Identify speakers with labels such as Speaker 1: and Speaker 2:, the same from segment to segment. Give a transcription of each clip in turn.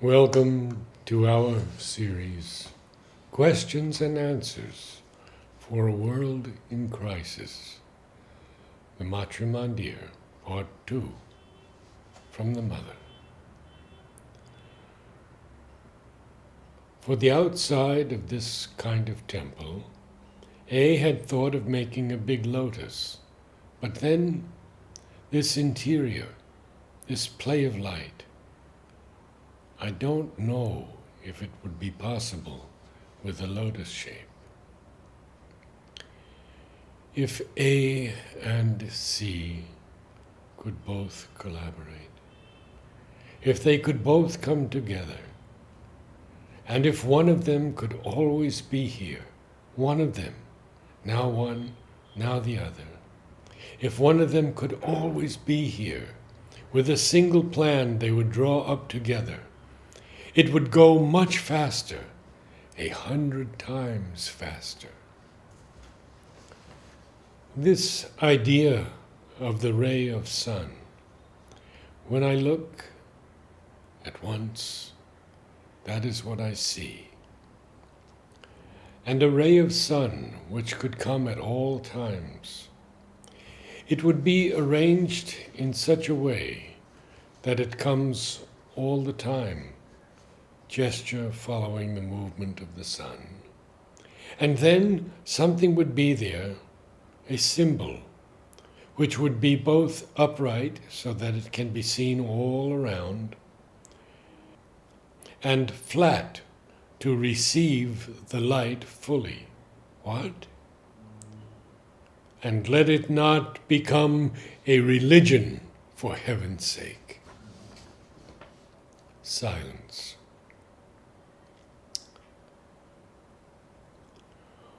Speaker 1: Welcome to our series, Questions and Answers for a World in Crisis, the Matrimandir, Part 2, from the Mother. For the outside of this kind of temple, A had thought of making a big lotus, but then this interior, this play of light, I don't know if it would be possible with a lotus shape. If A and C could both collaborate, if they could both come together, and if one of them could always be here, one of them, now one, now the other, if one of them could always be here, with a single plan they would draw up together, it would go much faster, 100 times faster. This idea of the ray of sun, when I look at once, that is what I see. And a ray of sun which could come at all times. It would be arranged in such a way that it comes all the time, gesture following the movement of the sun. And then something would be there, a symbol, which would be both upright so that it can be seen all around, and flat to receive the light fully. What? And let it not become a religion, for heaven's sake. Silence.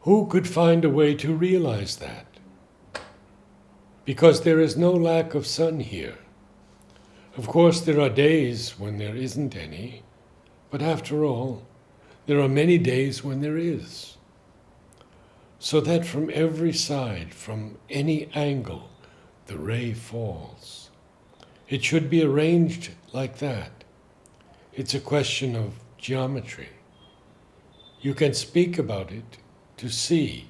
Speaker 1: Who could find a way to realize that? Because there is no lack of sun here. Of course, there are days when there isn't any, but after all, there are many days when there is. So that from every side, from any angle, the ray falls. It should be arranged like that. It's a question of geometry. You can speak about it to see,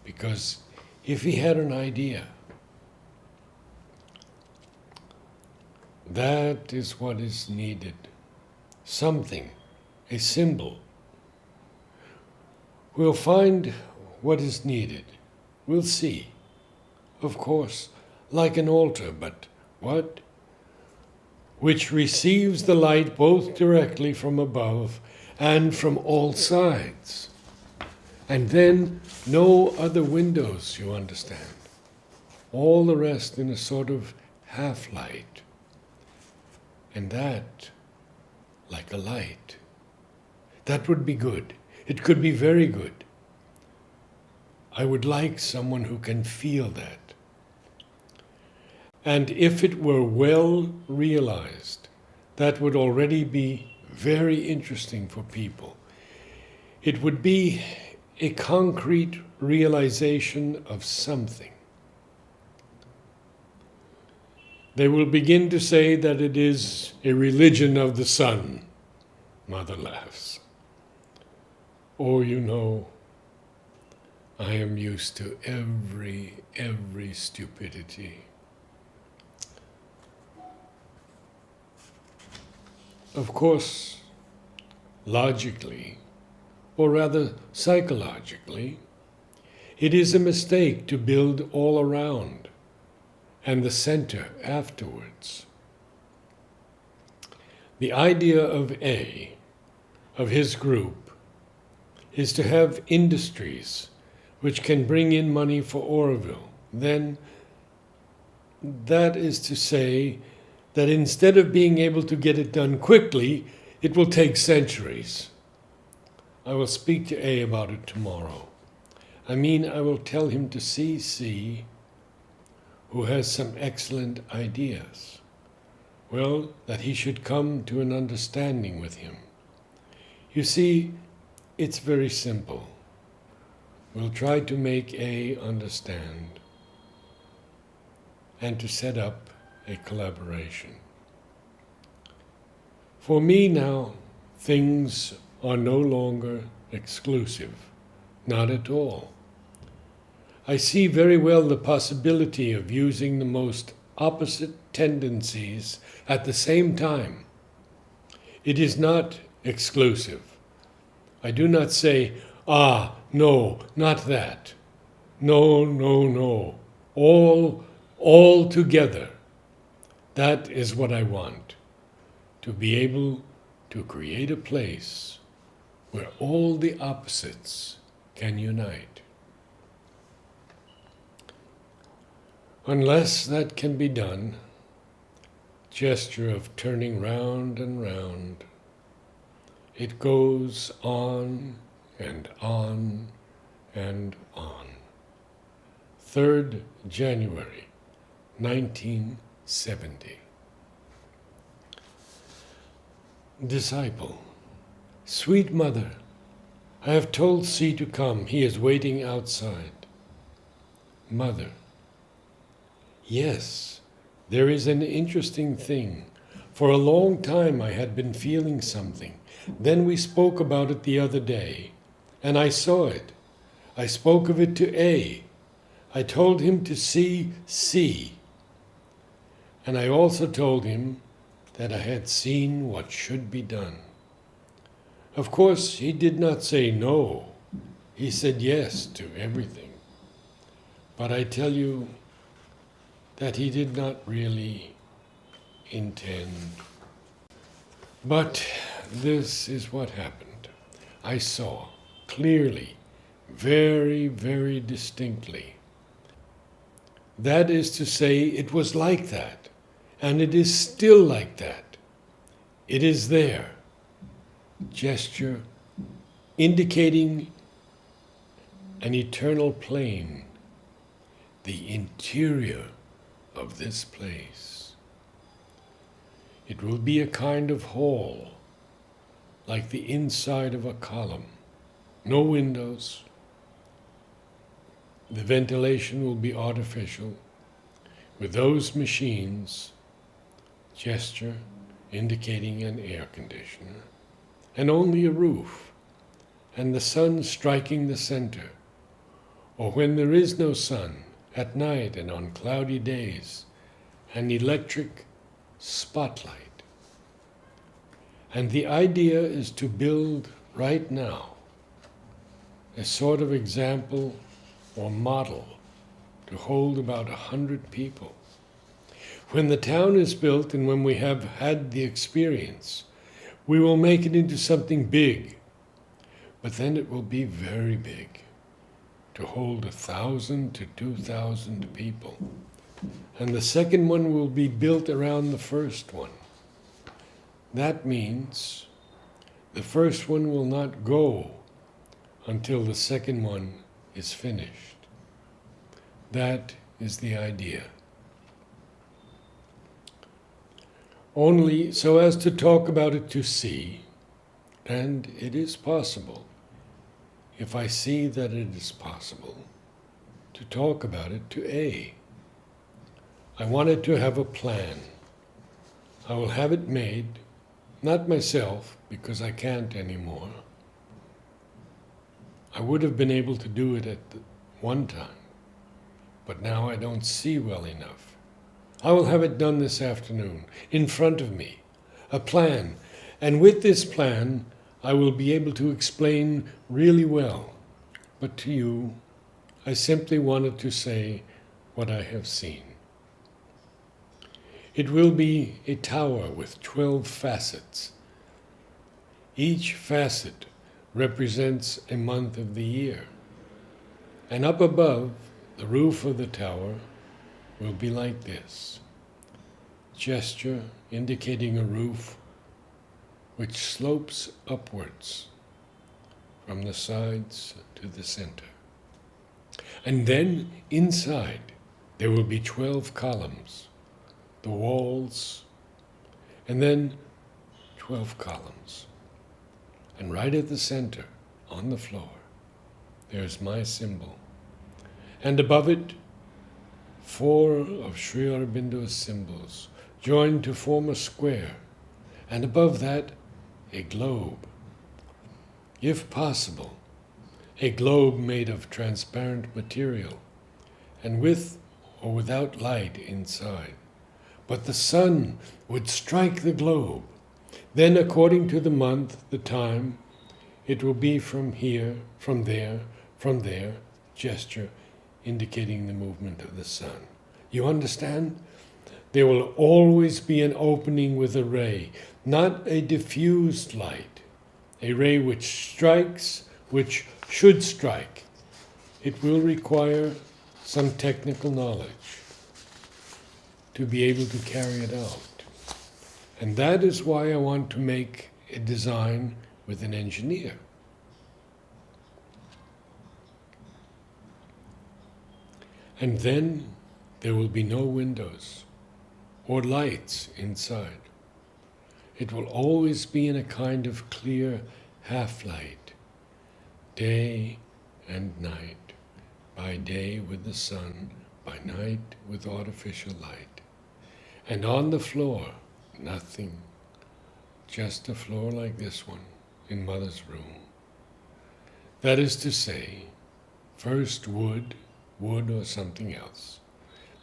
Speaker 1: because if he had an idea, that is what is needed. Something, a symbol. We'll find what is needed. We'll see. Of course, like an altar, but what? Which receives the light both directly from above and from all sides. And then no other windows, you understand. All the rest in a sort of half-light. And that, like a light. That would be good. It could be very good. I would like someone who can feel that. And if it were well realized, that would already be very interesting for people. It would be a concrete realization of something. They will begin to say that it is a religion of the sun. Mother laughs. Oh, you know, I am used to every stupidity. Of course, logically, or rather psychologically, it is a mistake to build all around and the center afterwards. The idea of A, of his group, is to have industries which can bring in money for Aurobindo. Then, that is to say that instead of being able to get it done quickly, it will take centuries. I will speak to A about it tomorrow. I will tell him to see C, who has some excellent ideas. Well, that he should come to an understanding with him. You see, it's very simple. We'll try to make A understand and to set up a collaboration. For me now, things are no longer exclusive, not at all. I see very well the possibility of using the most opposite tendencies at the same time. It is not exclusive. I do not say, no, not that. No, no, no. All together. That is what I want. To be able to create a place where all the opposites can unite. Unless that can be done, gesture of turning round and round, it goes on and on and on. 3rd January, 1970. Disciple, sweet mother, I have told C to come. He is waiting outside. Mother, yes, there is an interesting thing. For a long time I had been feeling something. Then we spoke about it the other day, and I saw it. I spoke of it to A. I told him to see C. And I also told him that I had seen what should be done. Of course, he did not say no. He said yes to everything. But I tell you that he did not really intend. But this is what happened. I saw clearly, very, very distinctly. That is to say, it was like that, and it is still like that. It is there. Gesture indicating an eternal plane, the interior of this place. It will be a kind of hall, like the inside of a column. No windows. The ventilation will be artificial. With those machines, gesture indicating an air conditioner, and only a roof, and the sun striking the center, or when there is no sun, at night and on cloudy days, an electric spotlight. And the idea is to build right now a sort of example or model to hold about 100 people. When the town is built and when we have had the experience, we will make it into something big, but then it will be very big, to hold 1,000 to 2,000 people. And the second one will be built around the first one. That means the first one will not go until the second one is finished. That is the idea. Only so as to talk about it to C, and it is possible, if I see that it is possible, to talk about it to A. I wanted to have a plan. I will have it made, not myself, because I can't anymore. I would have been able to do it at one time, but now I don't see well enough. I will have it done this afternoon, in front of me, a plan, and with this plan I will be able to explain really well. But to you, I simply wanted to say what I have seen. It will be a tower with 12 facets. Each facet represents a month of the year. And up above, the roof of the tower will be like this. Gesture indicating a roof which slopes upwards from the sides to the center. And then inside there will be 12 columns, the walls, and then 12 columns. And right at the center, on the floor, there's my symbol. And above it, 4 of Sri Aurobindo's symbols, joined to form a square. and above that, a globe. If possible, a globe made of transparent material, and with or without light inside. But the sun would strike the globe. Then, according to the month, the time, it will be from here, from there, gesture indicating the movement of the sun. You understand? There will always be an opening with a ray, not a diffused light, a ray which strikes, which should strike. It will require some technical knowledge to be able to carry it out. And that is why I want to make a design with an engineer. And then there will be no windows or lights inside. It will always be in a kind of clear half-light, day and night, by day with the sun, by night with artificial light. And on the floor, nothing, just a floor like this one in Mother's room. That is to say, first wood or something else,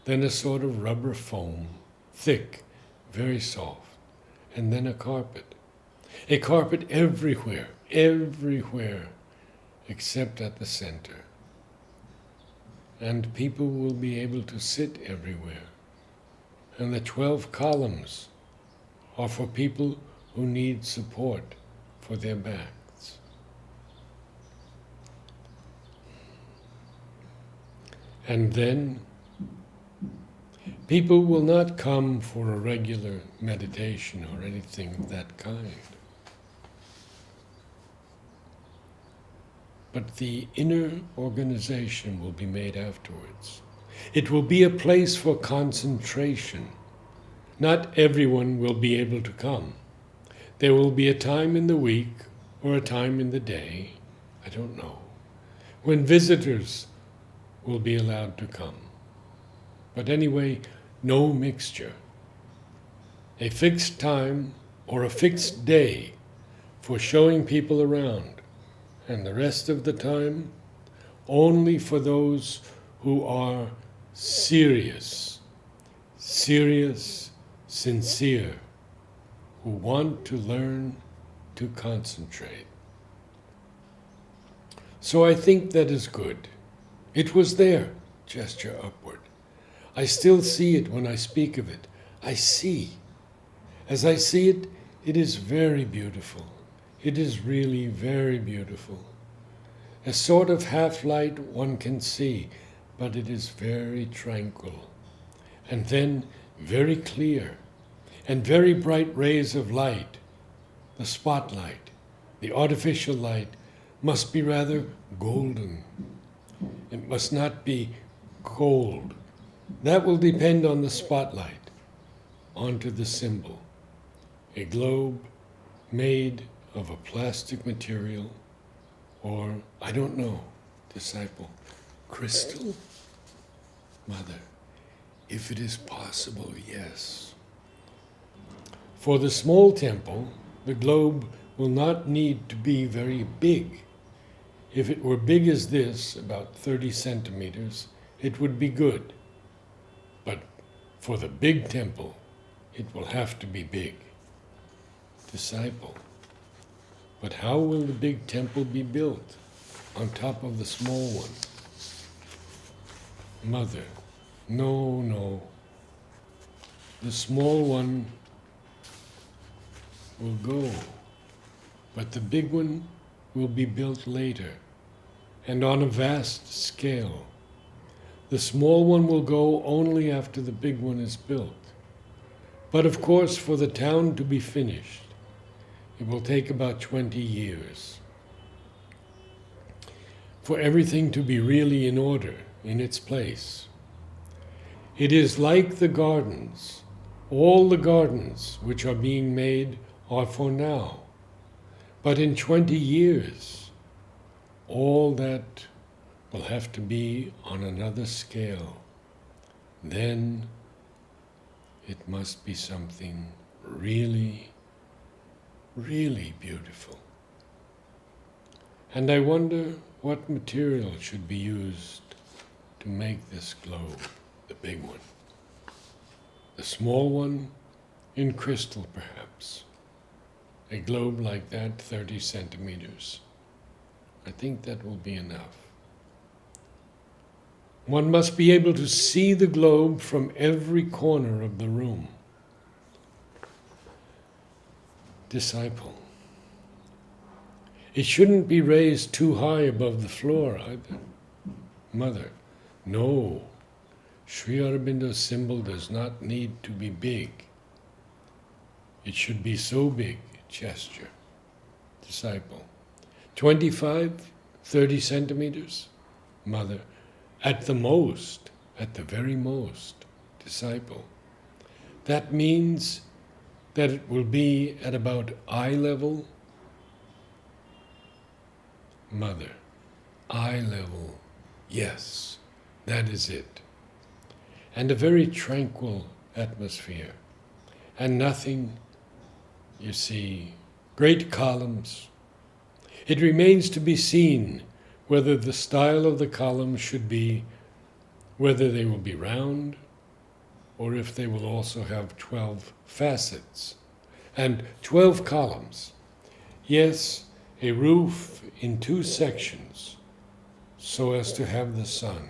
Speaker 1: then a sort of rubber foam, thick, very soft, and then a carpet everywhere, except at the center. And people will be able to sit everywhere. And the 12 columns are for people who need support for their backs. And then people will not come for a regular meditation or anything of that kind. But the inner organization will be made afterwards. It will be a place for concentration. Not everyone will be able to come. There will be a time in the week or a time in the day, I don't know, when visitors will be allowed to come. But anyway, no mixture. A fixed time or a fixed day for showing people around, and the rest of the time only for those who are serious, sincere, who want to learn to concentrate. So I think that is good. It was there, gesture upward. I still see it when I speak of it. I see. As I see it, it is very beautiful. It is really very beautiful. A sort of half-light one can see, but it is very tranquil. And then very clear, and very bright rays of light. The spotlight, the artificial light, must be rather golden. It must not be cold. That will depend on the spotlight, onto the symbol. A globe made of a plastic material, or, I don't know, disciple, crystal? Mother, if it is possible, yes. For the small temple, the globe will not need to be very big. If it were big as this, about 30 centimeters, it would be good. But for the big temple, it will have to be big. Disciple, but how will the big temple be built on top of the small one? Mother, no. The small one will go, but the big one will be built later and on a vast scale. The small one will go only after the big one is built. But of course, for the town to be finished, it will take about 20 years. For everything to be really in order, in its place. It is like the gardens. All the gardens which are being made are for now. But in 20 years, all that will have to be on another scale. Then it must be something really really beautiful. And I wonder what material should be used to make this globe, the big one. The small one, in crystal perhaps. A globe like that, 30 centimeters. I think that will be enough. One must be able to see the globe from every corner of the room. Disciple. It shouldn't be raised too high above the floor either. Mother. No. Sri Aurobindo's symbol does not need to be big. It should be so big, gesture. Disciple. 25, 30 centimeters? Mother. At the most, at the very most. Disciple. That means that it will be at about eye level? Mother. Eye level. Yes, that is it. And a very tranquil atmosphere. And nothing, you see, great columns. It remains to be seen whether the style of the columns should be, whether they will be round, or if they will also have 12 facets and 12 columns. Yes, a roof in 2 sections, so as to have the sun.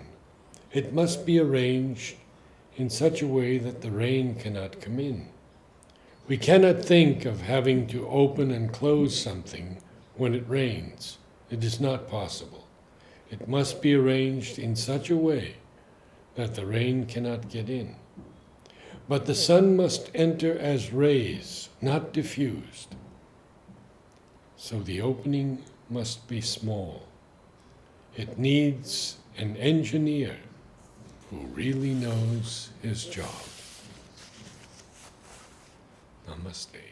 Speaker 1: It must be arranged in such a way that the rain cannot come in. We cannot think of having to open and close something when it rains. It is not possible. It must be arranged in such a way that the rain cannot get in. But the sun must enter as rays, not diffused. So the opening must be small. It needs an engineer who really knows his job. Namaste.